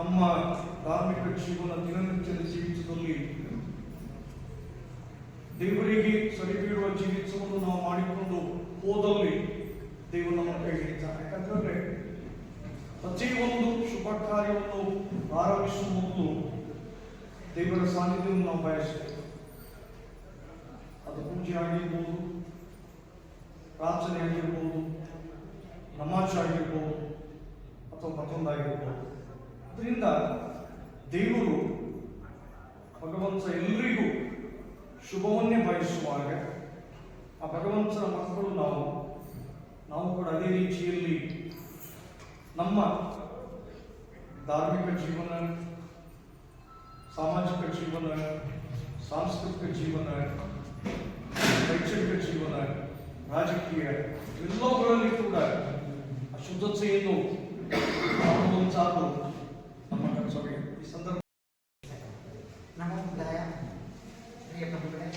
ನಮ್ಮ ಧಾರ್ಮಿಕ ಜೀವನ ದಿನನಿತ್ಯದ ಜೀವಿತದಲ್ಲಿ ದೇವರಿಗೆ ಸರಿಬೀಳುವ ಜೀವಿತವನ್ನು ನಾವು ಮಾಡಿಕೊಂಡು ಹೋದಲ್ಲಿ ದೇವರು ನಮ್ಮ ಕೈ ಹಿಡಿತಾನೆ. ಯಾಕಂತಂದ್ರೆ ಪ್ರತಿಯೊಂದು ಶುಭ ಕಾರ್ಯವನ್ನು ಆರಂಭಿಸುವ ಮೊದಲು ದೇವರ ಸಾನ್ನಿಧ್ಯವನ್ನು ನಾವು ಬಯಸ್ತೇವೆ. ಅದು ಪೂಜೆ ಆಗಿರ್ಬೋದು, ಪ್ರಾರ್ಥನೆ ಆಗಿರ್ಬೋದು, ನಮಾಜ್ ಆಗಿರ್ಬೋದು ಅಥವಾ ಮತ್ತೊಂದಾಗಿರ್ಬೋದು. ಅದರಿಂದ ದೇವರು ಭಗವಂತ ಎಲ್ಲರಿಗೂ ಶುಭವನ್ನೇ ಬಯಸುವಾಗ ಆ ಭಗವಂತನ ಮಕ್ಕಳು ನಾವು ಕೂಡ ಅದೇ ರೀತಿಯಲ್ಲಿ ನಮ್ಮ ಧಾರ್ಮಿಕ ಜೀವನ, ಸಾಮಾಜಿಕ ಜೀವನ, ಸಾಂಸ್ಕೃತಿಕ ಜೀವನ, ಶೈಕ್ಷಣಿಕ ಜೀವನ, ರಾಜಕೀಯ ಎಲ್ಲವುಗಳಲ್ಲಿ ಕೂಡ ಅಶುದ್ಧತೆಯನ್ನು ಮಾಡುವಂತಾದ್ದು ನಮ್ಮ ಕರ್ತವ್ಯ. ಈ ಸಂದರ್ಭ ನಮೋದಾಯ ಪ್ರಿಯ ಬಂಧುಗಳೇ,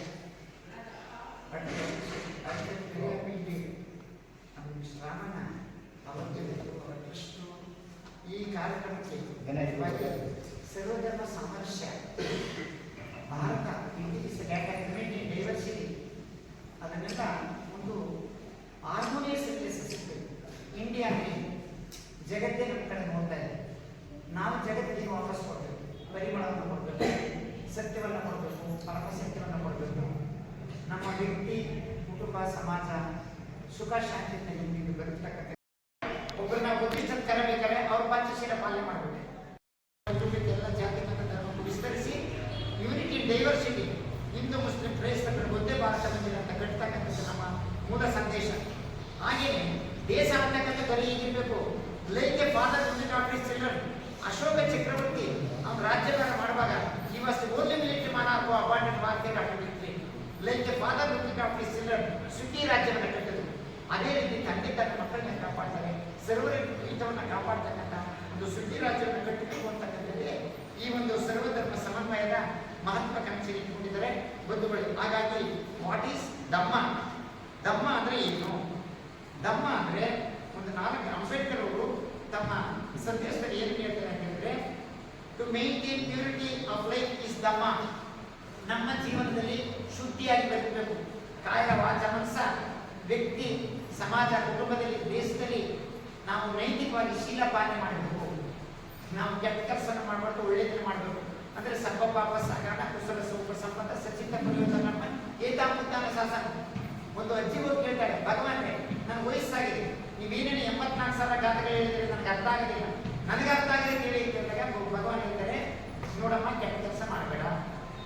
ಶ್ರಾವಣ ಅವತ್ತು ಕೃಷ್ಣ ಈ ಕಾರ್ಯಕ್ರಮಕ್ಕೆ ಸರ್ವಧರ್ಮ ಸಾಮರಸ್ಯ ಭಾರತ ಡೈವರ್ಸಿಟಿ ಅದನ್ನೆಲ್ಲ ಒಂದು ಹಾರ್ಮೋನಿಯಸ್ ಸಿಗ್ತದೆ. ಇಂಡಿಯಾಗೆ ಜಗತ್ತೇ ನಮ್ಮ ಕಡೆ ನೋಡ್ತಾ ಇದೆ. ನಾವು ಜಗತ್ತಿಗೆ ವಾಪಸ್ ಕೊಡಬೇಕು, ಪರಿಮಳವನ್ನು ಕೊಡಬೇಕು, ಸತ್ಯವನ್ನು ಕೊಡಬೇಕು, ಪರಮಸತ್ಯವನ್ನು ಕೊಡಬೇಕು. ನಮ್ಮ ವ್ಯಕ್ತಿ, ಕುಟುಂಬ, ಸಮಾಜ ಸುಖ ಶಾಂತಿಯಿಂದ ನಿಮಗೆ ಬರುತ್ತಕ್ಕಂಥ ಒಬ್ಬರನ್ನ ಬುದ್ಧಿಸ್ಟ್ ಕರಬೇಕಾದ್ರೆ ಅವ್ರ ಪಂಚಶೀಲ ಪಾಲನೆ ಮಾಡಬೇಕು. ಎಲ್ಲ ಜಾತಿ ಮತ ಧರ್ಮವನ್ನು ವಿಸ್ತರಿಸಿ ಯೂನಿಟಿ ಡೈವರ್ಸಿಟಿ, ಹಿಂದೂ ಮುಸ್ಲಿಂ ಕ್ರೈಸ್ತರು ಒಂದೇ ಭಾರತ ಮಂದಿರ ಅಂತ ಕಟ್ತಕ್ಕಂಥದ್ದು ನಮ್ಮ ಮೂಲ ಸಂದೇಶ. ಹಾಗೆಯೇ ದೇಶ ಅಂತಕ್ಕಂಥ ಬರೀ ಹೀಗಿರಬೇಕು. Like a father unto of his children. Ashoka Chakravarti ಅವನ ರಾಜ್ಯಭಾರ ಮಾಡುವಾಗ ಈ was only military monarch appointed by the Rashtrapati. Like a father unto of his children ಸುಖಿ ರಾಜ್ಯವನ್ನು ಕಟ್ಟಿದ್ರು. ಅದೇ ರೀತಿ ತಂದೆ ತನ್ನ ಮಕ್ಕಳನ್ನ ಕಾಪಾಡ್ತಾರೆ, ಸರ್ವರ ಹಿತವನ್ನು ಕಾಪಾಡ್ತಕ್ಕಂಥ ಒಂದು ಸುದ್ದಿ ರಾಜ್ಯವನ್ನು ಕಟ್ಟಿಬೇಕು ಅಂತಕ್ಕಂಥದ್ದೇ ಈ ಒಂದು ಸರ್ವಧರ್ಮ ಸಮನ್ವಯದ ಮಹತ್ವಾಕಾಂಕ್ಷೆ ಇಟ್ಕೊಂಡಿದ್ದಾರೆ ಬಂಧುಗಳು. ಹಾಗಾಗಿ ವಾಟ್ ಈಸ್ ಧಮ್ಮ? ಧಮ್ಮ ಅಂದ್ರೆ ಏನು? ಧಮ್ಮ ಅಂದ್ರೆ ಒಂದು 4 ಅಂಬೇಡ್ಕರ್ ಅವರು ತಮ್ಮ ಸಂದೇಶದಲ್ಲಿ ಏನು ಹೇಳ್ತಾರೆ ಅಂತ ಹೇಳಿದ್ರೆ, to maintain purity of life is Dhamma. ನಮ್ಮ ಜೀವನದಲ್ಲಿ ಶುದ್ಧಿಯಾಗಿ ಬದುಕಬೇಕು. ಕಾಯ ವಾಚ ಮನಸ, ವ್ಯಕ್ತಿ, ಸಮಾಜ, ಕುಟುಂಬದಲ್ಲಿ, ದೇಶದಲ್ಲಿ ನಾವು ನೈತಿಕವಾಗಿ ಶೀಲ ಪಾಲನೆ ಮಾಡಬೇಕು. ನಾವು ಕೆಟ್ಟ ಕೆಲಸವನ್ನು ಮಾಡಬಾರ್ದು, ಒಳ್ಳೆಯದನ್ನು ಮಾಡಬೇಕು. ಅಂದ್ರೆ ಸರ್ವ ಪಾಪ ಸಹಗಣ ಕುಶಲ ಸೌಪ ಸಂಪದ ಸಚಿತ ಪ್ರಯೋಜನ ಏತಾಪುತ್ತಾನ ಶಾಸನ. ಒಂದು ಅಜ್ಜಿ ಹೋಗಿ ಕೇಳ್ತಾಳೆ, ಭಗವಾನ್ರೆ ನನ್ನ ವಯಸ್ಸಾಗಿದೆ, ನೀವೇನೇನು 84,000 ಗಾಥೆಗಳು ಹೇಳಿದ್ರೆ ನನಗೆ ಅರ್ಥ ಆಗೋದಿಲ್ಲ, ನನಗೆ ಅರ್ಥ ಆಗಿದೆ ಕೇಳಿ ಕೇಳಿದಾಗ ಭಗವಾನ್ ಹೇಳ್ತಾರೆ, ನೋಡಮ್ಮ, ಕೆಟ್ಟ ಕೆಲಸ ಮಾಡಬೇಡ,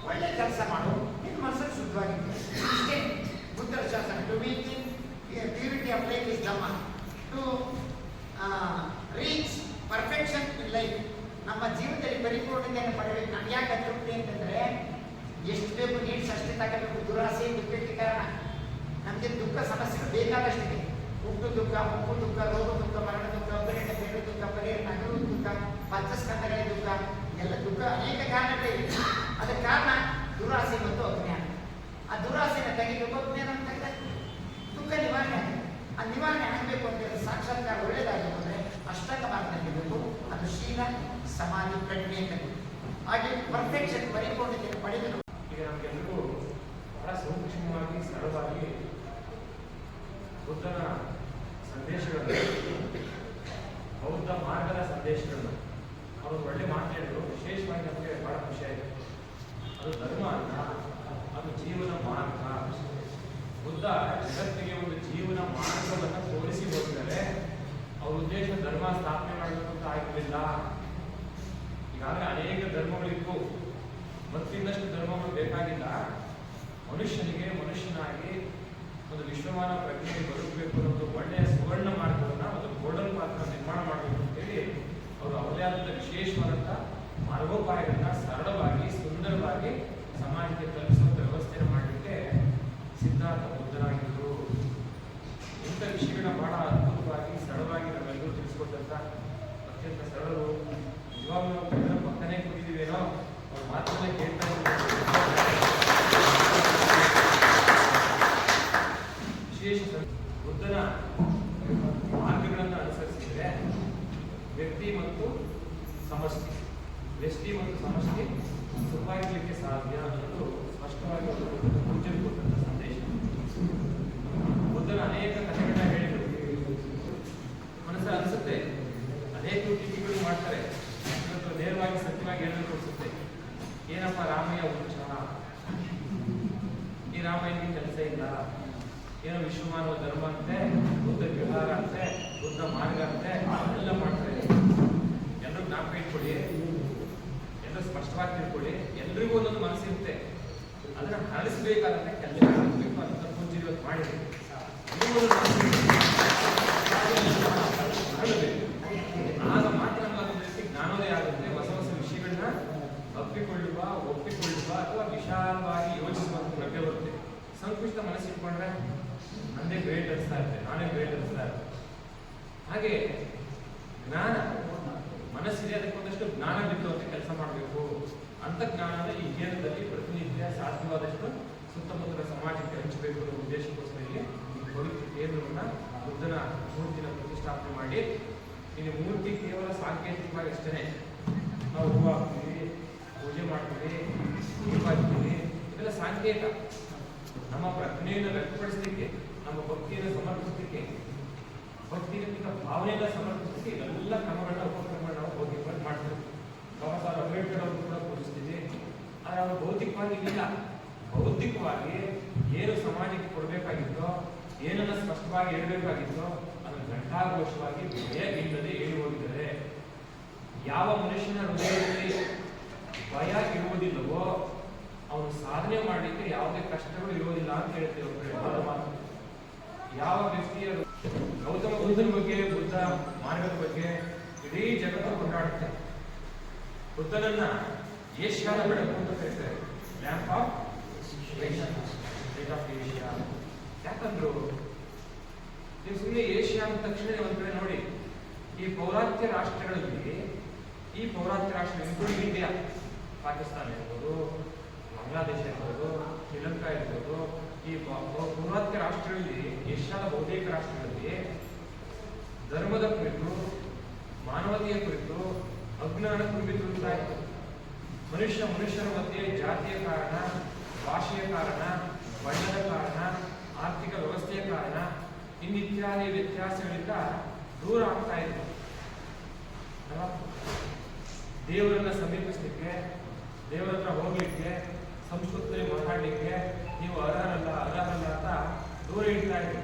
ಒಳ್ಳೆ ಕೆಲಸ ಮಾಡು, ನಿನ್ನ ಮನಸ್ಸನ್ನು ಶುದ್ಧವಾಗಿರ್ತದೆ. ಇಷ್ಟೇ ಬುದ್ಧರ ಶಾಸನ. To maintain purity of life is Dhamma. To reach perfection in life. ನಮ್ಮ ಜೀವನದಲ್ಲಿ ಪರಿಪೂರ್ಣತೆಯನ್ನು ಪಡೆಯಬೇಕು. ನಾನು ಯಾಕೆ ತೃಪ್ತಿ ಅಂತಂದ್ರೆ, ಎಷ್ಟು ಬೇಕು ನೀಡ್ಸ್ ಅಷ್ಟೇ ತಗೋಬೇಕು. ದುರಾಸೆ ದುಃಖಕ್ಕೆ ಕಾರಣ. ನಮಗೆ ದುಃಖ ಸಮಸ್ಯೆಗಳು ಬೇಕಾದಷ್ಟಿದೆ. ಹುಟ್ಟು ದುಃಖ, ಮುಪ್ಪು ದುಃಖ, ರೋಗ ದುಃಖ, ಮರಣ ದುಃಖ, ಒಬ್ಬರಿಂದ ಬೇರೆ ದುಃಖ, ಪರಿಹಾರ ನಗರ ದುಃಖ, ಪಂಚಸ್ಕಂದಗಳ ದುಃಖ, ಎಲ್ಲ ದುಃಖ ಅನೇಕ ಕಾರಣಗಳಿವೆ. ಅದಕ್ಕೆ ಕಾರಣ ದುರಾಸೆ ಮತ್ತು ಅಜ್ಞಾನ. ಆ ದುರಾಸೆನ ತೆಗಿಬೇಕು, ಅಜ್ಞಾನ ತೆಗೆದ ದುಃಖ ನಿವಾರಣೆ. ಆ ನಿವಾರಣೆ ಆಗಬೇಕು ಅಂತ ಹೇಳಿದ್ರೆ ಸಾಕ್ಷಾತ್ಕಾರ ಒಳ್ಳೆಯದಾಗಬೇಕು ಅಂದರೆ ಅಷ್ಟಾಂಗ ಮಾರ್ಗದಲ್ಲಿರಬೇಕು. ಅದು ಶೀಲ, ಸಮಾಧಿ, ಪ್ರಜ್ಞೆ ಅಂತ. ಹಾಗೆ ಪರ್ಫೆಕ್ಷನ್, ಪರಿಪೂರ್ಣತೆಯನ್ನು ಪಡೆದರು. ಈಗ ನಮಗೆಲ್ಲರೂ ಬಹಳ ಸೂಕ್ಷ್ಮವಾಗಿ ಸರಳವಾಗಿ ಬುದ್ಧನ ಸಂದೇಶಗಳನ್ನು, ಬೌದ್ಧ ಮಾರ್ಗದ ಸಂದೇಶಗಳನ್ನು ಅವರು ಒಳ್ಳೆ ಮಾತನಾಡಿದ್ರು. ವಿಶೇಷವಾಗಿ ನಮಗೆ ಬಹಳ ಖುಷಿ ಆಯಿತು. ಅದು ಧರ್ಮ ಅಲ್ಲ, ಅದು ಜೀವನ ಮಾರ್ಗ. ಬುದ್ಧ ಜಗತ್ತಿಗೆ ಒಂದು ಜೀವನ ಮಾರ್ಗವನ್ನು ತೋರಿಸಿ ಹೋಗಿದ್ದಾರೆ. ಅವ್ರ ಉದ್ದೇಶ ಧರ್ಮ ಸ್ಥಾಪನೆ ಮಾಡಬೇಕು ಅಂತ ಆಗಿರಲಿಲ್ಲ. ಈಗಾಗಲೇ ಅನೇಕ ಧರ್ಮಗಳಿತ್ತು, ಮತ್ತಿನ್ನಷ್ಟು ಧರ್ಮಗಳು ಬೇಕಾಗಿಲ್ಲ. ಮನುಷ್ಯನಿಗೆ ಮನುಷ್ಯನಾಗಿ ಒಂದು ವಿಶ್ವಮಾನ ಪ್ರಜ್ಞೆಗೆ ಬದುಕಬೇಕು ಅನ್ನೋದು ಒಳ್ಳೆಯ ಸುವರ್ಣ ಮಾರ್ಗವನ್ನು, ಒಂದು ಗೋಲ್ಡನ್ ಪಾತ್ರ ನಿರ್ಮಾಣ ಮಾಡಬೇಕು ಅಂತೇಳಿ ಅವರು ಅವರೇ ಆದಂಥ ವಿಶೇಷವಾದಂಥ ಮಾರ್ಗೋಪಾಯಗಳನ್ನ ಸರಳವಾಗಿ, ಸುಂದರವಾಗಿ ಸಮಾಜಕ್ಕೆ ತಲುಪಿಸುವಂಥ ವ್ಯವಸ್ಥೆಯನ್ನು ಮಾಡಲಿಕ್ಕೆ ಸಿದ್ಧಾರ್ಥ ಬುದ್ಧರಾಗಿದ್ದರು. ಇಂಥ ವಿಷಯಗಳನ್ನ ಬಹಳ ಅದ್ಭುತವಾಗಿ, ಸರಳವಾಗಿ ನಾವೆಲ್ಲರೂ ತಿಳಿಸ್ಕೊಟ್ಟಂಥ ಅತ್ಯಂತ ಸರಳರು. ನಿಜವಾಗ್ಲೂ ನಾವು ಎಲ್ಲರ ಪಕ್ಕನೇ ಕೂತಿದ್ದೀವೇನೋ, ಅವ್ರ ಮಾತನ್ನೇ ಕೇಳ್ತಾ ವಿಶೇಷ ಬುದ್ಧನ ಮಾರ್ಗಗಳನ್ನು ಅನುಸರಿಸಿದರೆ ವ್ಯಕ್ತಿ ಮತ್ತು ಸಮಷ್ಟಿ ವ್ಯಷ್ಟಿ ಮತ್ತು ಸಮಷ್ಟಿ ಸುಖವಾಗಿರ್ಲಿಕ್ಕೆ ಸಾಧ್ಯ ಅನ್ನೋದು ಸ್ಪಷ್ಟವಾಗಿ ಒಂದು ಪೂಜ್ಯರು ಕೊಟ್ಟಂತ ಸಂದೇಶ. ಬುದ್ಧನ ಅನೇಕ ಕಥೆಗಳನ್ನ ಹೇಳಿದರು. ಮನಸ್ಸಲ್ಲಿ ಅನಿಸುತ್ತೆ, ಅನೇಕ ಟೀಕೆಗಳು ಮಾಡ್ತಾರೆ, ಇವತ್ತು ನೇರವಾಗಿ ಸತ್ಯವಾಗಿ ಹೇಳಲು ಅನಿಸುತ್ತೆ, ಏನಪ್ಪ ರಾಮಯ್ಯ ಹುಚ್ಚ, ಈ ರಾಮಯ್ಯನಿಗೆ ಕೆಲಸ ಇಲ್ಲ, ಏನೋ ವಿಶ್ವಮಾನವ ಧರ್ಮ ಅಂತೆ, ಬುದ್ಧ ವಿಹಾರ ಅಂತೆ, ಬುದ್ಧ ಮಾರ್ಗ ಅಂತೆ, ಎಲ್ಲ ಮಾಡ್ತಾರೆ. ಎಲ್ಲರೂ ಜ್ಞಾಪಕ ಇಟ್ಕೊಳ್ಳಿ, ಎಲ್ಲರೂ ಸ್ಪಷ್ಟವಾಗಿ ತಿಳ್ಕೊಳ್ಳಿ, ಎಲ್ರಿಗೂ ಒಂದೊಂದು ಮನಸ್ಸಿರುತ್ತೆ, ಅದನ್ನ ಹರಿಸಬೇಕಾದಂತೆ ಕೆಲಸ ಮಾಡಬೇಕು ಅಂತ ಪೂಜ್ಯರು ಇವತ್ತು ಮಾಡಿದ್ರು. ಆಗ ಮಾತ್ರ ನಮಗೆ ಜ್ಞಾನೋದಯ ಆಗುತ್ತೆ. ಹೊಸ ಹೊಸ ವಿಷಯಗಳನ್ನ ಒಪ್ಪಿಕೊಳ್ಳುವ ಅಥವಾ ವಿಶಾಲವಾಗಿ ಯೋಚಿಸುವಂತ ಲಭ್ಯ ಬರುತ್ತೆ. ಸಂಕುಚಿತ ಮನಸ್ಸಿಟ್ಕೊಂಡ್ರೆ ನಂದೇ ಗ್ರೇಟ್ ಅನಿಸ್ತಾ ಇರುತ್ತೆ, ನಾನೇ ಗ್ರೇಟ್ ಅನಿಸ್ತಾ ಇರುತ್ತೆ. ಹಾಗೆ ಜ್ಞಾನ ಮನಸ್ಸಿದೆ, ಅದಕ್ಕೊಂದಷ್ಟು ಜ್ಞಾನ ಬಿಟ್ಟು ಅಂತ ಕೆಲಸ ಮಾಡಬೇಕು. ಅಂತ ಜ್ಞಾನದ ಈ ಜೀವನದಲ್ಲಿ ಪ್ರತಿನಿತ್ಯ ಸಾಧ್ಯವಾದಷ್ಟು ಸುತ್ತಮುತ್ತಲ ಸಮಾಜಕ್ಕೆ ಹಂಚಬೇಕು ಅನ್ನೋ ಉದ್ದೇಶಕ್ಕೋಸ್ಕರ ಇಲ್ಲಿ ಪವಿತ್ರ ಕೇಂದ್ರವನ್ನ ಬುದ್ಧನ ಮೂರ್ತಿನ ಪ್ರತಿಷ್ಠಾಪನೆ ಮಾಡಿ, ಇಲ್ಲಿ ಮೂರ್ತಿ ಕೇವಲ ಸಾಂಕೇತಿಕವಾಗಿ ಅಷ್ಟೇ. ನಾವು ಹೂವು ಹಾಕ್ತೀವಿ, ಪೂಜೆ ಮಾಡ್ತೀವಿ, ದೀಪ ಹಾಕ್ತೀವಿ, ಇದೆಲ್ಲ ಸಾಂಕೇತ. ನಮ್ಮ ಪ್ರಜ್ಞೆಯನ್ನು ವ್ಯಕ್ತಪಡಿಸಲಿಕ್ಕೆ, ನಮ್ಮ ಭಕ್ತಿಯನ್ನು ಸಮರ್ಪಿಸಲಿಕ್ಕೆ, ಭಕ್ತಿಯ ಭಾವನೆಯನ್ನು ಸಮರ್ಪಿಸಲಿಕ್ಕೆ ಇವೆಲ್ಲ ಕ್ರಮಗಳನ್ನ ಉಪಕ್ರಮಗಳನ್ನ ನಾವು ಭೌತಿಕವಾಗಿ ಮಾಡ್ತೀವಿ. ಬಾಬಾ ಸಾಹೇಬ್ ಅಂಬೇಡ್ಕರ್ ಅವರು ಕೂಡ ಪೂಜಿಸ್ತೀವಿ. ಆದರೆ ಅವರು ಭೌತಿಕವಾಗಿ ಇಲ್ಲ, ಬೌದ್ಧಿಕವಾಗಿ ಏನು ಸಮಾಜಕ್ಕೆ ಕೊಡಬೇಕಾಗಿತ್ತೋ, ಏನನ್ನ ಸ್ಪಷ್ಟವಾಗಿ ಹೇಳಬೇಕಾಗಿತ್ತೋ ಅದನ್ನು ಘಂಟಾಘೋಷವಾಗಿ ಭಯ ಇಲ್ಲದೆ ಹೇಳಿ ಹೋಗಿದ್ದಾರೆ. ಯಾವ ಮನುಷ್ಯನ ಹೃದಯದಲ್ಲಿ ಭಯ ಇರುವುದಿಲ್ಲವೋ ಅವನು ಸಾಧನೆ ಮಾಡಲಿಕ್ಕೆ ಯಾವುದೇ ಕಷ್ಟಗಳು ಇರುವುದಿಲ್ಲ ಅಂತ ಹೇಳ್ತೇವೆ. ಯಾವ ವ್ಯಕ್ತಿಯ ಗೌತಮ ಬುದ್ಧನ ಬಗ್ಗೆ, ಬುದ್ಧ ಮಾರ್ಗದ ಬಗ್ಗೆ ಇಡೀ ಜಗತ್ತು ಕೊಂಡಾಡುತ್ತೆ. ಬುದ್ಧನನ್ನ ಏಷ್ಯಾದ ಬೆಳಕು ಅಂತ ಕರೀತಾರೆ, ಲ್ಯಾಂಪ್ ಆಫ್ ಏಷ್ಯಾ. ಯಾಕಂದ್ರು ನೀವು ಸುಮ್ಮನೆ ಏಷ್ಯಾ ಅಂದ ತಕ್ಷಣ ಒಂದ್ ಕಡೆ ನೋಡಿ, ಈ ಪೌರಾತ್ಯ ರಾಷ್ಟ್ರಗಳಲ್ಲಿ, ಈ ಪೌರಾತ್ಯ ರಾಷ್ಟ್ರ ಇನ್ಕ್ಲೂಡಿಂಗ್ ಇಂಡಿಯಾ, ಪಾಕಿಸ್ತಾನ ಇರ್ಬೋದು, ಬಾಂಗ್ಲಾದೇಶ ಇರ್ಬೋದು, ಶ್ರೀಲಂಕಾ ಇರ್ಬೋದು, ಈ ಪೌರಾತ್ಯ ರಾಷ್ಟ್ರಗಳಲ್ಲಿ, ಏಷ್ಯಾದ ಬಹುತೇಕ ರಾಷ್ಟ್ರಗಳಲ್ಲಿ ಧರ್ಮದ ಕುರಿತು, ಮಾನವತೆಯ ಕುರಿತು ಅಜ್ಞಾನ ತುಂಬಿರುತ್ತಾ ಇತ್ತು. ಮನುಷ್ಯರ ಮಧ್ಯೆ ಜಾತಿಯ ಕಾರಣ, ಭಾಷೆಯ ಕಾರಣ, ಬಣ್ಣದ ಕಾರಣ, ಆರ್ಥಿಕ ವ್ಯವಸ್ಥೆಯ ಕಾರಣ, ಇನ್ನಿತ್ಯಾದಿ ವ್ಯತ್ಯಾಸಗಳಿಂದ ದೂರ ಆಗ್ತಾ ಇತ್ತು. ದೇವರನ್ನ ಸಮೀಪಿಸಲಿಕ್ಕೆ, ದೇವರ ಹತ್ರ ಹೋಗ್ಲಿಕ್ಕೆ, ಸಂಸ್ಕೃತದಲ್ಲಿ ಮಾತಾಡ್ಲಿಕ್ಕೆ ನೀವು ಅರ್ಹರಲ್ಲ ಅಂತ ದೂರ ಇಡ್ತಾ ಇದ್ರು.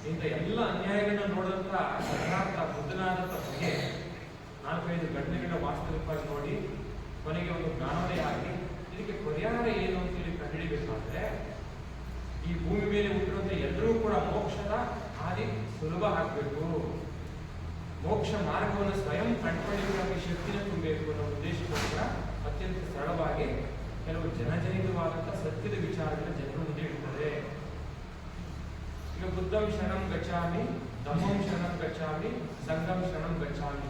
ಇಂಥ ಎಲ್ಲ ಅನ್ಯಾಯಗಳನ್ನ ನೋಡಿದಂತ ಸಿದ್ಧಾರ್ಥ ಬುದ್ಧನಾದಂತ ಬಗ್ಗೆ 4-5 ಗಂಟೆಗಳ ವಾಸ್ತವಿಕವಾಗಿ ನೋಡಿ ಕೊನೆಗೆ ಒಂದು ಜ್ಞಾನೋದಯ ಆಗಿ ಇದಕ್ಕೆ ಪರಿಹಾರ ಏನು ಅಂತೇಳಿ ಕಂಡುಹಿಡಿಬೇಕಾದ್ರೆ, ಈ ಭೂಮಿ ಮೇಲೆ ಹುಟ್ಟಿರುವಂತ ಎಲ್ಲರೂ ಕೂಡ ಮೋಕ್ಷದ ಹಾದಿ ಸುಲಭ ಆಗಬೇಕು, ಮೋಕ್ಷ ಮಾರ್ಗವನ್ನು ಸ್ವಯಂ ಕಂಡುಕೊಳ್ಳಿಕ್ಕೆ ಶಕ್ತಿನ ತುಂಬಬೇಕು ಅನ್ನೋ ಉದ್ದೇಶಕ್ಕೋಸ್ಕರ ಅತ್ಯಂತ ಸರಳವಾಗಿ ಕೆಲವು ಜನಜನಿತವಾದಂತಹ ಸತ್ಯದ ವಿಚಾರಗಳ ಜನರ ಮುಂದೆ ಇಡ್ತಾರೆ. ಈಗ ಬುದ್ಧಂ ಶರಣಂ ಗಚ್ಚಾಮಿ, ಧಮ್ಮಂ ಶರಣಂ ಗಚ್ಚಾಮಿ, ಸಂಘಂ ಶರಣಂ ಗಚ್ಚಾಮಿ.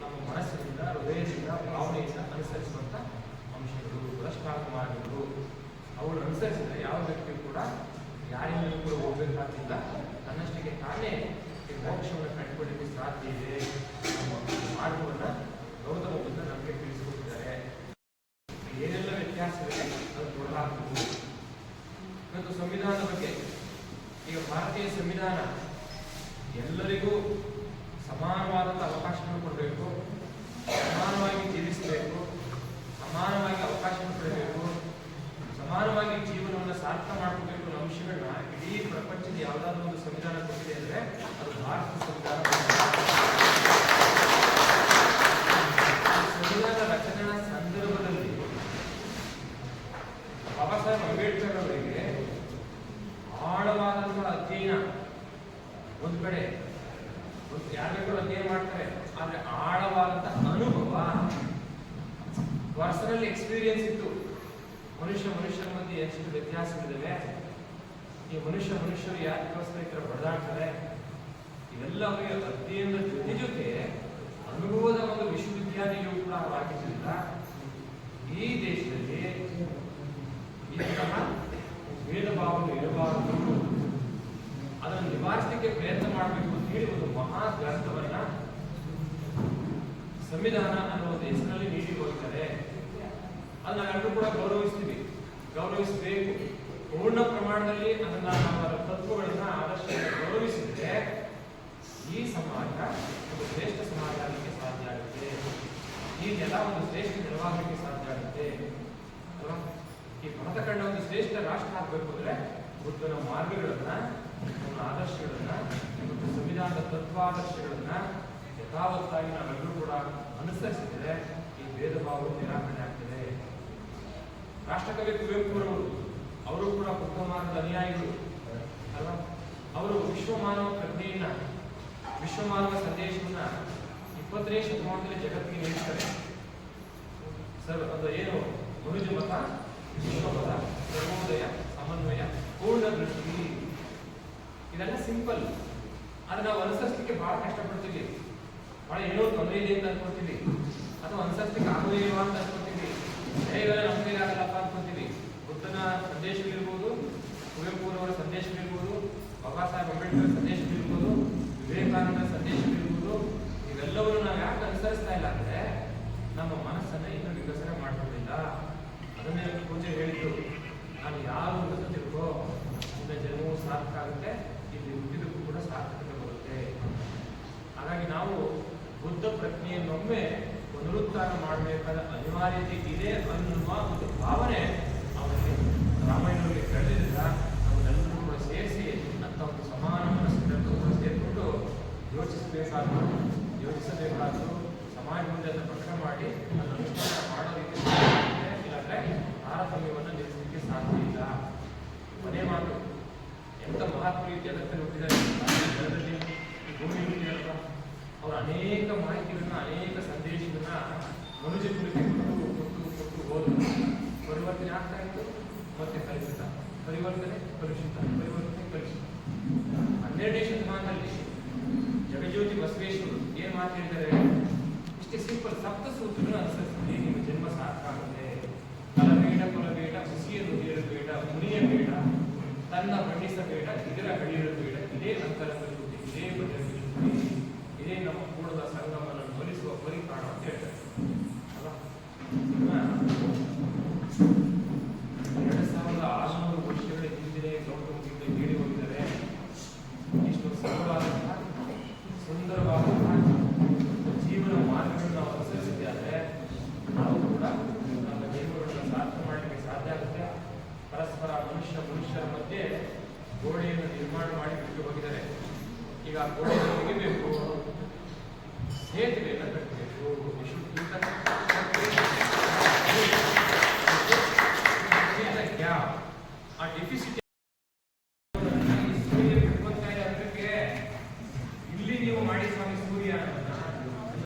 ನಮ್ಮ ಮನಸ್ಸಿನಿಂದ, ಹೃದಯದಿಂದ, ಭಾವನೆಯಿಂದ ಅನುಸರಿಸುವಂತ ಅಂಶಗಳು, ಪುರಸ್ಕಾರ ಮಾರ್ಗಗಳು. ಅವುಗಳನ್ನು ಅನುಸರಿಸಿದ್ರೆ ಯಾವ ವ್ಯಕ್ತಿಯು ಕೂಡ ಯಾರಿಂದಲೂ ಕೂಡ ಹೋಗಬೇಕಾಗಿಲ್ಲ, ತನ್ನಷ್ಟಕ್ಕೆ ತಾನೇ ಈ ಮೋಕ್ಷವನ್ನು ಕಂಡುಕೊಳ್ಳಲಿಕ್ಕೆ ಸಾಧ್ಯ ಇದೆ. ಮಾರ್ಗವನ್ನ ಗೌತಮ ಬುದ್ಧ ನಮಗೆ ತಿಳಿಸಿಕೊಟ್ಟಿದ್ದಾರೆ. ಏನೆಲ್ಲ ವ್ಯತ್ಯಾಸವಿದೆ ಅದು ಕೊಡಲಾಗುವುದು. ಇವತ್ತು ಸಂವಿಧಾನದ ಬಗ್ಗೆ, ಈಗ ಭಾರತೀಯ ಸಂವಿಧಾನ ಎಲ್ಲರಿಗೂ ಸಮಾನವಾದಂಥ ಅವಕಾಶಗಳು ಕೊಡಬೇಕು, ಸಮಾನವಾಗಿ ಜೀವಿಸಬೇಕು, ಸಮಾನವಾಗಿ ಅವಕಾಶಗಳು ಕೊಡಬೇಕು, ಸಮಾನವಾಗಿ ಜೀವನವನ್ನು ಸಾರ್ಥಕ ಮಾಡ್ಕೋಬೇಕು ಅನ್ನೋ ಅಂಶಗಳನ್ನ ಇಡೀ ಪ್ರಪಂಚದ ಯಾವುದಾದ್ರೂ ಒಂದು ಸಂವಿಧಾನ ಕೊಟ್ಟಿದೆ ಅಂದ್ರೆ ಅದು ಭಾರತದ ಸಂವಿಧಾನ. ಸಂವಿಧಾನ ರಚನಾ ಸಂದರ್ಭದಲ್ಲಿ ಬಾಬಾ ಸಾಹೇಬ್ ಅಂಬೇಡ್ಕರ್ ಅವರಿಗೆ ಆಳವಾದಂತಹ ಅಧ್ಯಯನ, ಒಂದ್ ಕಡೆ ಯಾರು ಅಧ್ಯಯನ ಮಾಡ್ತಾರೆ, ಆದ್ರೆ ಆಳವಾದಂತಹ ಅನುಭವ, ಪರ್ಸನಲ್ ಎಕ್ಸ್ಪೀರಿಯನ್ಸ್ ಇತ್ತು. ಮನುಷ್ಯರ ಮಧ್ಯೆ ಎಷ್ಟು ವ್ಯತ್ಯಾಸಗಳಿವೆ, ಈ ಮನುಷ್ಯರು ಯಾರಿಗೋಸ್ಕರ ಈ ತರ ಬಡದಾಡ್ತಾರೆ, ಇವೆಲ್ಲ ಅವರಿಗೆ ಅಧ್ಯಯನದ ಜೊತೆ ಅನುಭವದ ಒಂದು ವಿಶ್ವವಿದ್ಯಾನಿಲಯವು ಕೂಡ ಆಗಿದ್ದರಿಂದ ಈ ದೇಶದಲ್ಲಿ ಇಂತಹ ಭೇದ ಭಾವಗಳು ಇರಬಾರದು, ಅದನ್ನು ನಿವಾರಿಸಲಿಕ್ಕೆ ಪ್ರಯತ್ನ ಮಾಡಬೇಕು ಅಂತ ಹೇಳಿ ಒಂದು ಮಹಾ ಗ್ರಂಥವನ್ನ ಸಂವಿಧಾನ ಅನ್ನೋ ಹೆಸರಲ್ಲಿ ನೀಡಿ ಹೋಗಿದ್ದಾರೆ. ಅದನ್ನ ನಾವೆಲ್ಲರೂ ಕೂಡ ಗೌರವಿಸಬೇಕು. ಪೂರ್ಣ ಪ್ರಮಾಣದಲ್ಲಿ ಅದನ್ನ ನಾವು ತತ್ವಗಳನ್ನ ಆದರ್ಶಗಳನ್ನ ಗೌರವಿಸಿದ್ರೆ ಈ ಸಮಾಜ ಒಂದು ಶ್ರೇಷ್ಠ ಸಮಾಜ ಆಗಲಿಕ್ಕೆ ಸಾಧ್ಯ ಆಗುತ್ತೆ. ಈ ನೆಲ ಒಂದು ಶ್ರೇಷ್ಠ ನೆಲವಾಗಲಿಕ್ಕೆ ಸಾಧ್ಯ ಆಗುತ್ತೆ ಅಲ್ವಾ? ಈ ಭಾರತ ಕಂಡ ಒಂದು ಶ್ರೇಷ್ಠ ರಾಷ್ಟ್ರ ಆಗಬೇಕು ಅಂದ್ರೆ ಬುದ್ಧನ ಮಾರ್ಗಗಳನ್ನ, ಅವನ ಆದರ್ಶಗಳನ್ನ ಮತ್ತು ಸಂವಿಧಾನದ ತತ್ವಾದರ್ಶಗಳನ್ನ ಯಥಾವತ್ತಾಗಿ ನಾವೆಲ್ಲರೂ ಕೂಡ ಅನುಸರಿಸಿದರೆ ಈ ಭೇದ ಭಾವವು ನಿರಾಕರಣೆ ಆಗ್ತದೆ. ರಾಷ್ಟ್ರಕವಿ ಕುವೆಂಪುರವರು ಅವರು ಕೂಡ ಬುದ್ಧ ಮಾರ್ಗದ ಅನುಯಾಯಿಗಳು ಅಲ್ವಾ? ಅವರು ವಿಶ್ವಮಾನವ ಪ್ರಜ್ಞೆಯನ್ನ, ವಿಶ್ವಮಾನವ ಸಂದೇಶವನ್ನ 20ನೇ ಶತಮಾನದಲ್ಲಿ ಜಗತ್ತಿಗೆ ನೀಡ್ತಾರೆ. ಅದು ಏನು ಮನುಜ ಮತ, ವಿಶ್ವಪದ, ಸರ್ವೋದಯ, ಸಮನ್ವಯ, ಪೂರ್ಣ ದೃಷ್ಟಿ, ಇದೆಲ್ಲ ಸಿಂಪಲ್. ಆದ್ರೆ ನಾವು ಅನುಸರಿಸಲಿಕ್ಕೆ ಬಹಳ ಕಷ್ಟಪಡ್ತೀವಿ. ಬಹಳ ಏನೋ ತೊಂದರೆ ಇದೆ ಅಂತ ಅನ್ಕೊಳ್ತೀವಿ, ಅಥವಾ ಅನುಸರಿಸಲಿಕ್ಕೆ ಆಗೋದಿಲ್ವಾ ಅಂತ ಅನ್ಕೊಳ್ತೀವಿ. ಇವೆಲ್ಲ ನಮ್ಮ ಕೈಲಿ ಆಗಲ್ಲಪ್ಪ ಅನ್ಕೊಳ್ತೀವಿ. ಬುದ್ಧನ ಸಂದೇಶಗಳಿರ್ಬೋದು, ಕುವೆಂಪುರವರ ಸಂದೇಶಗಳಿರ್ಬೋದು, ಬಾಬಾ ಸಾಹೇಬ್ ಅಂಬೇಡ್ಕರ್ ಸಂದೇಶಗಳಿರ್ಬೋದು, ವಿವೇಕಾನಂದ ಸಂದೇಶಗಳಿರ್ಬೋದು, ಇವೆಲ್ಲವನ್ನು ನಾವು ಯಾಕೆ ಅನುಸರಿಸ್ತಾ ಇಲ್ಲ ಅಂದ್ರೆ ನಮ್ಮ ಮನಸ್ಸನ್ನ ಇನ್ನೂ ವಿಕಸನ ಮಾಡ್ಕೊಂಡಿಲ್ಲ. ಅದನ್ನೇ ಪೂಜೆ ಹೇಳಿದ್ರು, ನಾನು ಯಾರು ಅಂತ ತಿಳ್ಕೋ, ಮುಂದೆ ಜನ್ಮವೂ ಸಾರ್ಥಕ ಆಗುತ್ತೆ, ಇಲ್ಲಿ ಹುಟ್ಟಿದಕ್ಕೂ ಕೂಡ ಸಾರ್ಥಕತೆ ಬರುತ್ತೆ. ಹಾಗಾಗಿ ನಾವು ಬುದ್ಧ ಪ್ರಜ್ಞೆಯನ್ನೊಮ್ಮೆ ಪುನರುತ್ಥಾನ ಮಾಡಬೇಕಾದ ಅನಿವಾರ್ಯತೆ ಇದೆ ಅನ್ನುವ ಒಂದು ಭಾವನೆ ಅವರಲ್ಲಿ ರಾಮಾಯಣದಲ್ಲಿ ಬೆಳೆದಿಲ್ಲ. ನಮ್ಮನ್ನೆಲ್ಲರೂ ಕೂಡ ಸೇರಿಸಿ ಅಂತ ಒಂದು ಸಮಾನ ಮನಸ್ಸಿನಲ್ಲೂ ಕೂಡ ಸೇರಿಕೊಂಡು ಯೋಚಿಸಬೇಕಾದ್ರು ಸಮಾಜ ಮುಂದೆ ಅದನ್ನು ಪ್ರಕಟ ಮಾಡಿ ಅದನ್ನು ಅನುಷ್ಠಾನ ಮಾಡೋ ರೀತಿ ಇಲ್ಲಾಂದ್ರೆ ತಾರತಮ್ಯವನ್ನು ನಿಲ್ಲಿಸಲಿಕ್ಕೆ ಸಾಧ್ಯ ಇಲ್ಲ. ಮನೆ ಮಾತು ಎಂಥ ಮಹಾತ್ಮರು ಜಗತ್ತಲ್ಲಿ ಹುಟ್ಟಿದ್ದಾರೆ, ಈ ಭೂಮಿ ಹುಟ್ಟಿದಾರಲ್ಲ, ಅವರ ಅನೇಕ ಮಾಹಿತಿಗಳನ್ನ, ಅನೇಕ ಸಂದೇಶಗಳನ್ನ ಮನುಜ ಕುರಿತು ಕೊಟ್ಟು ಹೋದ್ರು. ಪರಿವರ್ತನೆ ಆಗ್ತಾ ಇತ್ತು, ಮತ್ತೆ ಕಲುಷಿತ, ಪರಿವರ್ತನೆ ಕಲುಷಿತ, ಪರಿವರ್ತನೆ ಕಲುಷಿತ. 12ನೇ ಶತಮಾನದಲ್ಲಿ ಜಗಜ್ಯೋತಿ ಬಸವೇಶ್ವರರು ಏನ್ ಮಾತು ಹೇಳಿದ್ದಾರೆ? ಇಷ್ಟೇ ಸಿಂಪಲ್, ಸಪ್ತ ಸೂತ್ರಗಳನ್ನು ಅನುಸರಿಸಿದ್ರೆ ನಿಮ್ಮ ಜನ್ಮ ಸಾರ್ಥಕ ಆಗುತ್ತೆ. ಕಲಬೇಡ ಕೊಲಬೇಡ, ಹುಸಿಯನ್ನು ಹೇಳಬೇಡ, ಮುನಿಯ ಬೇಡ, ತನ್ನ ಬಣ್ಣಿಸಬೇಡ, ಇದರ ಹಳಿಯಬೇಡ, ಇದೇ ಅಂತರಂಗದಲ್ಲಿ, ಇದೇ ಬದಲಿಸುತ್ತೆ, ಇದೇ ನಮ್ಮ ಕೂಡದ ಸಂಗಮವನ್ನು ಬಲಿಸುವ ಪರಿಕಾಣ ಅಂತ ಹೇಳ್ತಾರೆ ಅಲ್ವಾ? 2600 ವರ್ಷಗಳ ಹಿಂದಿನ ಗೌತಮ ಬುದ್ಧ ಹೇಳಿ ಹೋಗಿದ್ದಾರೆ. ಇಷ್ಟು ಸರಳವಾದಂತಹ, ಸುಂದರವಾದಂತಹ ಜೀವನ ಮಾರ್ಗಗಳನ್ನು ನಾವು ಅನುಸರಿಸಿದ್ದೆ ಆದರೆ ನಾವು ಕೂಡ ನಮ್ಮ ಜೀವನಗಳನ್ನು ಸಾರ್ಥಕ ಮಾಡಲಿಕ್ಕೆ ಸಾಧ್ಯ ಆಗುತ್ತೆ. ಪರಸ್ಪರ ಮನುಷ್ಯರ ಮಧ್ಯೆ ಗೋಡೆಯನ್ನು ನಿರ್ಮಾಣ ಮಾಡಿ ಬಿಟ್ಟು ಹೋಗಿದ್ದಾರೆ. ಈಗ ಗೋಡೆಯನ್ನು ತೆಗಿಬೇಕು, ಸೇತುವೆಯನ್ನು ಕಟ್ಟಬೇಕು. ಗ್ಯಾಪ್, ಆ ಡೆಫಿಸಿಟ್